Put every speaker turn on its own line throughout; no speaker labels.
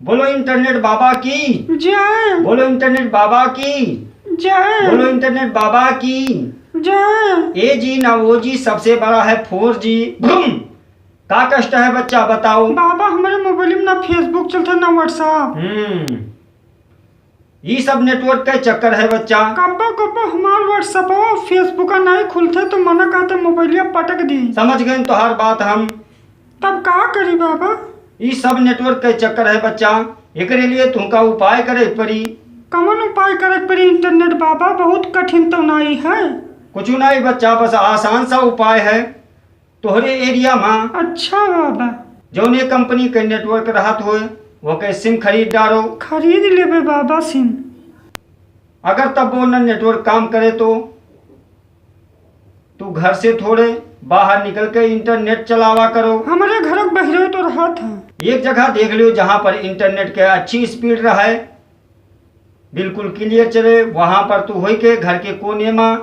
बोलो इंटरनेट बाबा की
जय।
बोलो इंटरनेट बाबा की
जय।
बोलो इंटरनेट बाबा की।
जय।
ए जी ना वो जी सबसे बड़ा है 4G। भूम का कष्ट है बच्चा बताओ।
बाबा हमारे मोबाइल में ना फेसबुक चलता ना व्हाट्सएप।
ये सब नेटवर्क का चक्कर है बच्चा।
कब्बो कब्बो हमार व्हाट्सएप और फेसबुक का नहीं खुलते तो मना कहते मोबाइलिया पटक दी।
समझ गए तो हर बात हम।
तब का करी बाबा।
ये सब नेटवर्क का चक्कर है बच्चा। एकरे लिए तुमका उपाय करे पड़ी।
कमन उपाय करे पड़ी इंटरनेट बाबा बहुत कठिन तो नहीं है।
कुछ नहीं बच्चा बस आसान सा उपाय है। तोहरे एरिया में
अच्छा बाबा।
जौने कंपनी के नेटवर्क रहत होए वो के सिम खरीद डालो।
खरीद लेबे बाबा सिम।
अगर तब वो न नेटवर्क काम करे तो तू घर से थोड़े बाहर निकल के इंटरनेट चलावा करो।
हमारे घर बहरे तो रहत है।
एक जगह देख लियो जहां पर इंटरनेट के अच्छी स्पीड रहे बिल्कुल क्लियर चले वहां पर तू होई के घर के कोने में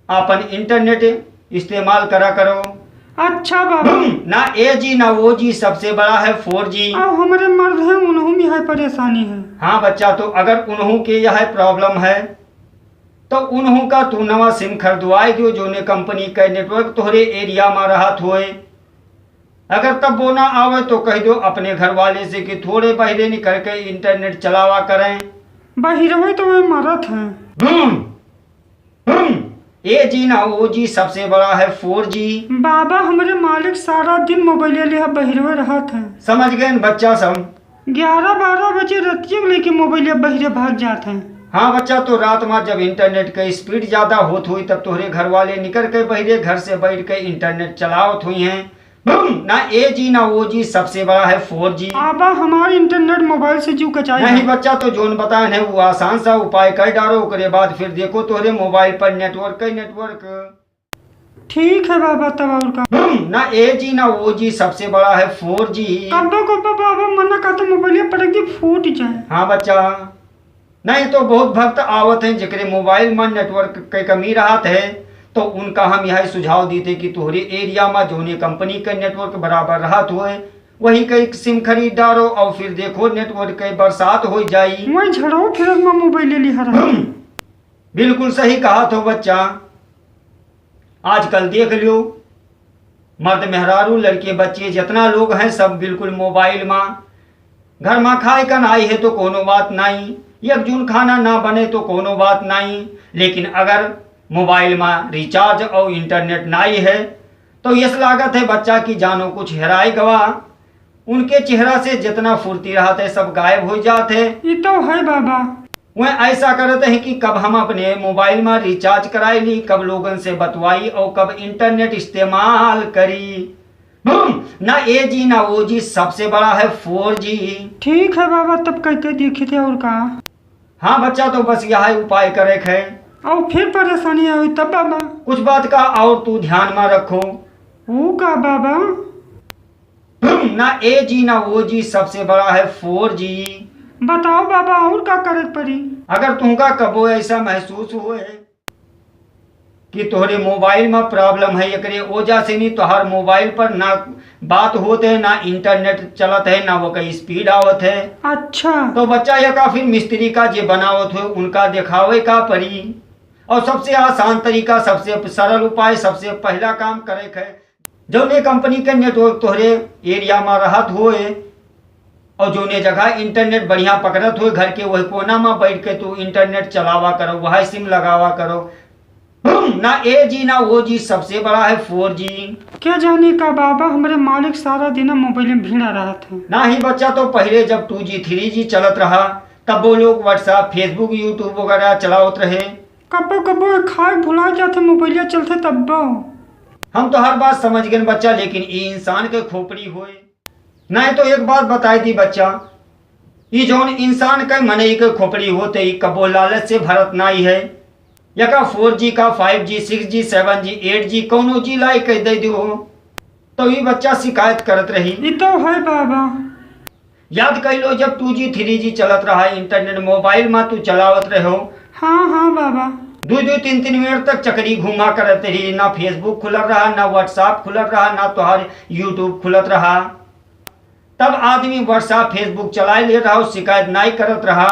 अपन इंटरनेट इस्तेमाल करा करो।
अच्छा बाबा।
ना ए जी ना वो जी सबसे बड़ा है 4G।
अब हमारे मर्द हैं उन्हों में है परेशानी है।
हाँ बच्चा तो अगर उन्हों के यह प्रॉब्लम है तो उन्हों का तू नवा सिम खरीदवाई दियो जो ने कंपनी का नेटवर्क तोहरे एरिया में रहत होए। अगर तब वो ना आवे तो कह दो अपने घर वाले से कि थोड़े बहरे निकल के इंटरनेट चलावा करें।
बहिरवे तो वे मरत हैं।
ए जी ना ओ जी सबसे बड़ा है 4G।
बाबा हमारे मालिक सारा दिन मोबाइल ले बहिरवे रहत हैं।
समझ गए न बच्चा सब।
11-12 बजे रतिया लेके मोबाइल बहिरे भाग जाते हैं।
हाँ बच्चा तो रात में जब इंटरनेट का स्पीड ज्यादा होत हुई तब तोहरे घर वाले निकल के बहरे घर से बैठ के इंटरनेट चलावत हुई हैं। ना ए जी ना वो जी सबसे बड़ा है 4G।
बाबा हमारे इंटरनेट मोबाइल से जू कचाई
नहीं बच्चा तो जोन बताए है वो आसान सा उपाय कर डालो उसके बाद फिर देखो तोहरे मोबाइल पर नेटवर्क।
ठीक है बाबा तब और का।
ना ए जी ना वो जी सबसे बड़ा है 4G।
कब्बो कब्बो बाबा मना कहते मोबाइल पटक दी फूट जाए।
हाँ बच्चा नहीं तो बहुत भक्त आवत हैं जिकरे मोबाइल में नेटवर्क के कमी रहत है तो उनका हम यह सुझाव देते कि तोहरे एरिया में जोने कंपनी का नेटवर्क बराबर रहत हुए वही कई सिम खरीद डालो और फिर देखो नेटवर्क के बरसात हो जाई।
वही झड़ो फिर मोबाइल ले लिया।
बिल्कुल सही कहा तो बच्चा। आजकल देख लियो मर्द मेहरारू लड़के बच्चे जितना लोग हैं सब बिल्कुल मोबाइल में। घर में खाए का आई है तो कोनो बात नहीं एक जून खाना ना बने तो कोनो बात नहीं लेकिन अगर मोबाइल में रिचार्ज और इंटरनेट नहीं है तो यस लागत है बच्चा की जानो कुछ हेराई गवा। उनके चेहरा से जितना फुर्ती रहते है सब गायब हो जाते।
ये तो है बाबा।
वह ऐसा करते हैं कि कब हम अपने मोबाइल में रिचार्ज कराई ली कब लोगन से बतवाई और कब इंटरनेट इस्तेमाल करी। ना ए जी ना वो जी सबसे बड़ा है 4G।
ठीक है बाबा तब कहते देखे थे और का।
हाँ बच्चा तो बस यह उपाय करे है
और फिर परेशानी आई तब बाबा।
कुछ बात का और तू ध्यान में रखो।
वो का बाबा।
ना ए जी ना वो जी सबसे बड़ा है 4G।
बताओ बाबा और का करे पड़ी।
अगर तुमका कबो ऐसा महसूस हुए कि तोहरे मोबाइल में प्रॉब्लम है एकरे वजह से नहीं तो हर मोबाइल पर ना बात होते है ना इंटरनेट चलत है ना वो कई स्पीड आवत है।
अच्छा
तो बच्चा ये का फिर मिस्त्री का जे बनावत हो उनका दिखावे का पड़ी और सबसे आसान तरीका सबसे सरल उपाय सबसे पहला काम करे है जौने कंपनी के नेटवर्क तोहरे एरिया में रहत होए और जोने जगह इंटरनेट बढ़िया पकड़त हो घर के वही कोना में बैठ के तू इंटरनेट चलावा करो वह सिम लगावा करो। ना ए जी ना वो जी सबसे बड़ा है 4G।
क्या जाने का बाबा हमारे मालिक सारा दिन मोबाइल में भिड़ा रहा था।
ना ही बच्चा तो पहले जब 2G 3G चलत रहा तब वो लोग व्हाट्सएप फेसबुक यूट्यूब वगैरह चलावत रहे।
कब्बो कब्बो खाए भुला जाते मोबाइल चलते तब।
हम तो हर बात समझ गए बच्चा लेकिन ये इंसान के खोपड़ी होए नहीं तो एक बात बताई थी बच्चा ये जौन इंसान के मनई के खोपड़ी होते ही कबो लालच से भरत नहीं है या का 4G का 5G 6G 7G 8G कौनो जी लाई कह दे दो तो ये बच्चा शिकायत करत रही।
ये तो है बाबा।
याद कर लो जब 2G 3G चलत रहा इंटरनेट मोबाइल में तू चलावत रहो।
हाँ हाँ बाबा।
2-2 3-3 मिनट तक चक्री घुमा करते रही ना फेसबुक खुलत रहा ना व्हाट्सएप खुलत रहा ना तुहार यूट्यूब खुलत रहा। तब आदमी व्हाट्सएप फेसबुक चलाए ले रहा, शिकायत नहीं करत रहा।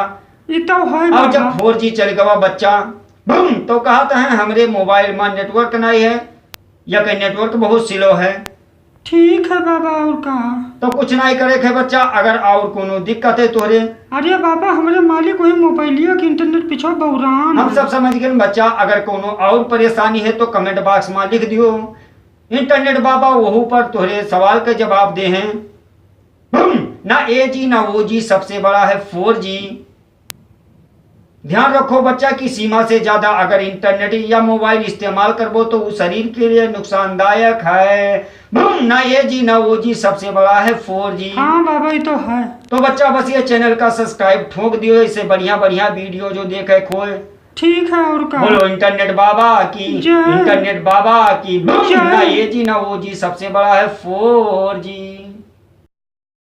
ये तो है
अब जब
बाबा।
4G चल गवा बच्चा बूम तो कहता है हमरे मोबाइल में नेटवर्क नहीं है या कहीं नेटवर्क बहुत स्लो है।
ठीक है बाबा, और कहा?
तो कुछ नहीं करे खे बच्चा, अगर और कोनो दिक्कत है तोरे।
अरे बाबा, हमारे मालिक वही मोबाइलिया के इंटरनेट पीछे बौरान
हम
है।
सब समझ गए बच्चा, अगर कोनो और परेशानी है तो कमेंट बॉक्स में लिख दियो, इंटरनेट बाबा वहू पर तोरे सवाल के जवाब दे हैं। ना 8G ना 4G, सबसे बड़ा है 4G। ध्यान रखो बच्चा कि सीमा से ज्यादा अगर इंटरनेट या मोबाइल इस्तेमाल करबो तो वो शरीर के लिए नुकसानदायक है। ना 8G ना 4G, सबसे बड़ा है 4G।
हाँ बाबा, ये तो है।
तो बच्चा बस ये चैनल का सब्सक्राइब ठोक दियो, इससे बढ़िया बढ़िया वीडियो जो देखे खोए।
ठीक है, और कहा?
बोलो इंटरनेट बाबा की,
जय।
इंटरनेट बाबा की।
जय।
ना 8G ना 4G, सबसे बड़ा है 4G।